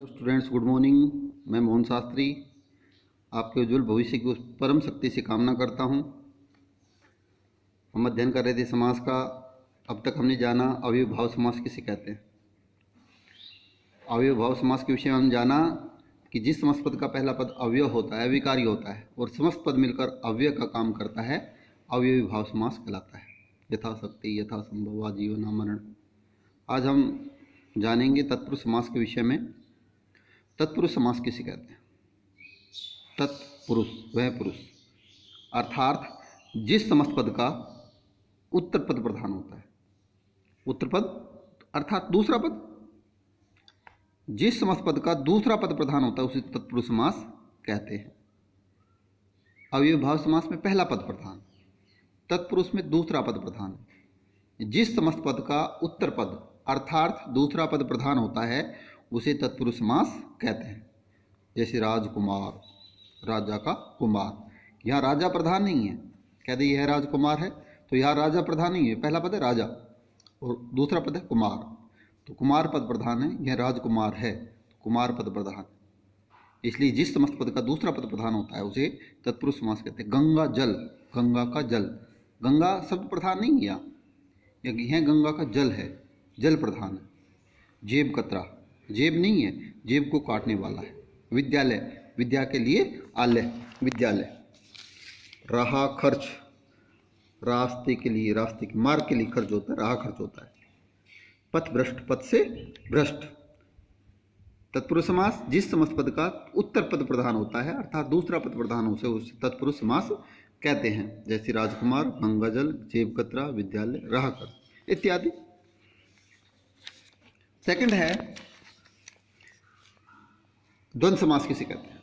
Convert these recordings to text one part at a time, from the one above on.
Students, good morning. मैं मोहन शास्त्री आपके उज्जवल भविष्य की उस परम शक्ति से कामना करता हूं। हम अध्ययन कर रहे थे समास का। अब तक हमने जाना अव्ययभाव समास किसे कहते हैं। अव्ययभाव समास के विषय में हम जाना कि जिस समस्त पद का पहला पद अव्यय होता है, अविकारी होता है और समस्त पद मिलकर अव्यय का काम करता है, अव्ययभाव समास कहलाता है। यथाशक्ति, यथा संभव, आजीवन, अमरण। आज हम जानेंगे तत्पुरुष समास के विषय में। तत्पुरुष समास किसे कहते हैं? तत्पुरुष वह पुरुष, अर्थात जिस समस्त पद का उत्तर पद प्रधान होता है। उत्तर पद अर्थात दूसरा पद, जिस समस्त पद का दूसरा पद प्रधान होता है उसे तत्पुरुष समास कहते हैं। अव्ययभाव समास में पहला पद प्रधान, तत्पुरुष में दूसरा पद प्रधान। जिस समस्त पद का उत्तर पद अर्थात दूसरा पद प्रधान होता है उसे तत्पुरुष समास कहते हैं। जैसे राजकुमार, राजा का कुमार। यहाँ राजा प्रधान नहीं है, कहते यह राजकुमार है, तो यहाँ राजा प्रधान नहीं है, पहला पद है राजा और दूसरा पद है कुमार, तो कुमार पद प्रधान है। यह राजकुमार है, तो कुमार पद प्रधान। इसलिए जिस समस्त पद का दूसरा पद प्रधान होता है उसे तत्पुरुष समास कहते हैं। गंगा जल, गंगा का जल। गंगा शब्द प्रधान नहीं है, यह गंगा का जल है, जल प्रधान है। जेब कतरा, जेब नहीं है, जेब को काटने वाला है। विद्यालय, विद्या के लिए आलय, विद्यालय। राह खर्च, रास्ते के लिए, रास्ते के मार्ग के लिए खर्च होता है, राह खर्च होता है। पथ भ्रष्ट, पथ से भ्रष्ट। तत्पुरुष समास जिस समस्त पद का उत्तर पद प्रधान होता है अर्थात दूसरा पद प्रधान हो उसे तत्पुरुष समास कहते हैं। जैसे राजकुमार, गंगाजल, जेब कतरा, विद्यालय, राह खर्च इत्यादि। सेकंड है द्वंद्व समास किसे कहते हैं।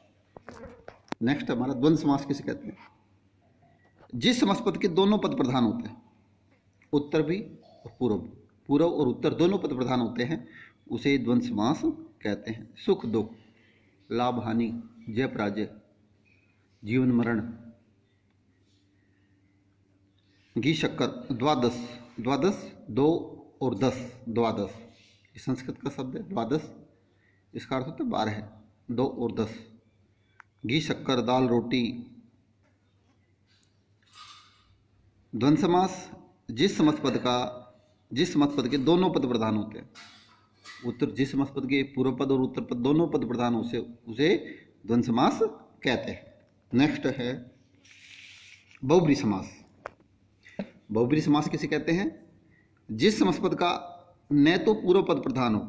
नेक्स्ट हमारा द्वंद्व समास किसे कहते हैं। जिस समस्त पद के दोनों पद प्रधान होते हैं, उत्तर भी और पूर्व, पूर्व और उत्तर दोनों पद प्रधान होते हैं, उसे द्वंद्व समास कहते हैं। सुख दुख, लाभ हानि, जय पराजय, जीवन मरण। घी शक्कर, द्वादश, द्वादश दो और 10, द्वादश ये संस्कृत का शब्द है। द्वादश इसका अर्थ होता है 12, 2 और 10। घी शक्कर, दाल रोटी। द्वंद्व समास जिस समस्त पद के दोनों पद प्रधान होते हैं, उत्तर जिस समस्त पद के पूर्व पद और उत्तर पद दोनों पद प्रधान हो उसे द्वंद्व समास कहते हैं। नेक्स्ट है बहुब्रीहि समास। बहुब्रीहि समास किसे कहते हैं? जिस समस्त पद का न तो पूर्व पद प्रधान हो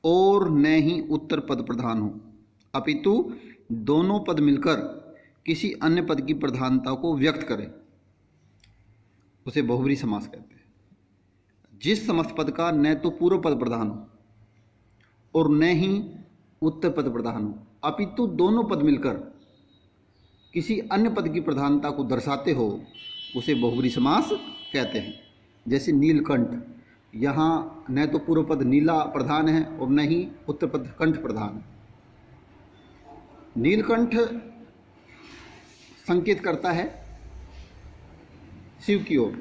और न ही उत्तर पद प्रधान हो, अपितु दोनों पद मिलकर किसी अन्य पद की प्रधानता को व्यक्त करें, उसे बहुब्रीहि समास कहते हैं। जिस समस्त पद का न तो पूर्व पद प्रधान हो और न ही उत्तर पद प्रधान हो, अपितु दोनों पद मिलकर किसी अन्य पद की प्रधानता को दर्शाते हो, उसे बहुब्रीहि समास कहते हैं। जैसे नीलकंठ, यहाँ न तो पूर्व पद नीला प्रधान है और न ही उत्तर पद कंठ प्रधान है। नीलकंठ संकेत करता है शिव की ओर,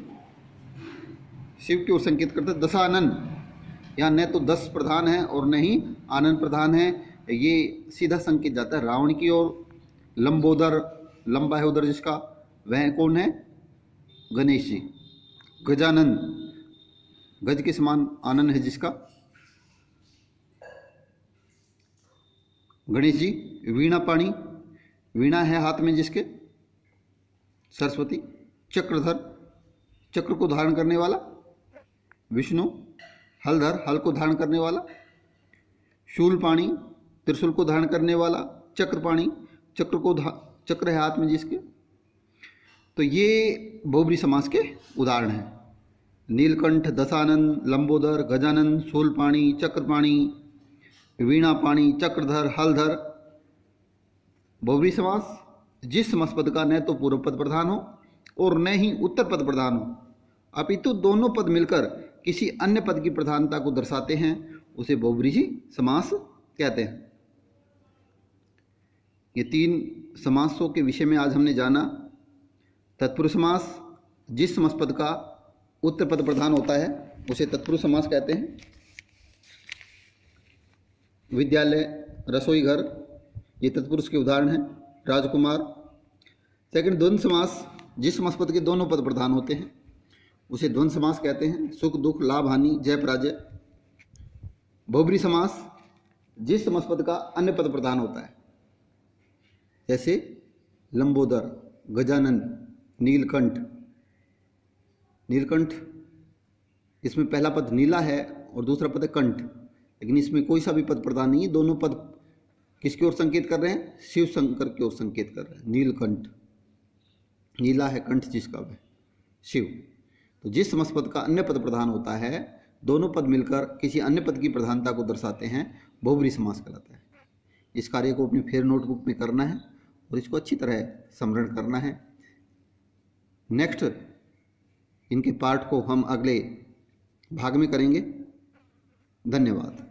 शिव की ओर संकेत करता है। दशानन, यहाँ न तो 10 प्रधान है और न ही आनंद प्रधान है, ये सीधा संकेत जाता है रावण की ओर। लंबोदर, लंबा है उधर जिसका, वह कौन है? गणेश जी। गजानन, गज के समान आनंद है जिसका, गणेश जी। वीणा पाणी, वीणा है हाथ में जिसके, सरस्वती। चक्रधर, चक्र को धारण करने वाला, विष्णु। हलधर, हल को धारण करने वाला। शूलपाणी, त्रिशूल को धारण करने वाला। चक्रपाणी, चक्र है हाथ में जिसके। तो ये बहुब्रीहि समास के उदाहरण हैं। नीलकंठ, दशानन, लंबोदर, गजानन, शूलपाणी, चक्रपाणी, वीणापाणी, चक्रधर, हलधर। बहुब्रीहि समास जिस समस्त पद का न तो पूर्व पद प्रधान हो और न ही उत्तर पद प्रधान हो, अपितु दोनों पद मिलकर किसी अन्य पद की प्रधानता को दर्शाते हैं, उसे बहुब्रीहि समास कहते हैं। ये 3 समासों के विषय में आज हमने जाना। तत्पुरुष समास जिस समस्त पद का उत्तर पद प्रधान होता है उसे तत्पुरुष समास कहते हैं। विद्यालय, रसोई घर, ये तत्पुरुष के उदाहरण हैं। राजकुमार। सेकंड, द्वंद्व समास, जिस समास पद के दोनों पद प्रधान होते हैं उसे द्वंद्व समास कहते हैं। सुख दुख, लाभ हानि, जय पराजय। बहुब्री समास, जिस समास पद का अन्य पद प्रधान होता है, जैसे लंबोदर, गजानन, नीलकंठ। नीलकंठ, इसमें पहला पद नीला है और दूसरा पद है कंठ, लेकिन इसमें कोई सा भी पद प्रधान नहीं है। दोनों पद किसकी ओर संकेत कर रहे हैं? शिव शंकर की ओर संकेत कर रहे हैं। नीलकंठ, नीला है कंठ जिसका वह शिव। तो जिस समास पद का अन्य पद प्रधान होता है, दोनों पद मिलकर किसी अन्य पद की प्रधानता को दर्शाते हैं, बहुब्री समास कहलाता है। इस कार्य को अपनी फिर नोटबुक में करना है और इसको अच्छी तरह स्मरण करना है। नेक्स्ट इनके पार्ट को हम अगले भाग में करेंगे। धन्यवाद।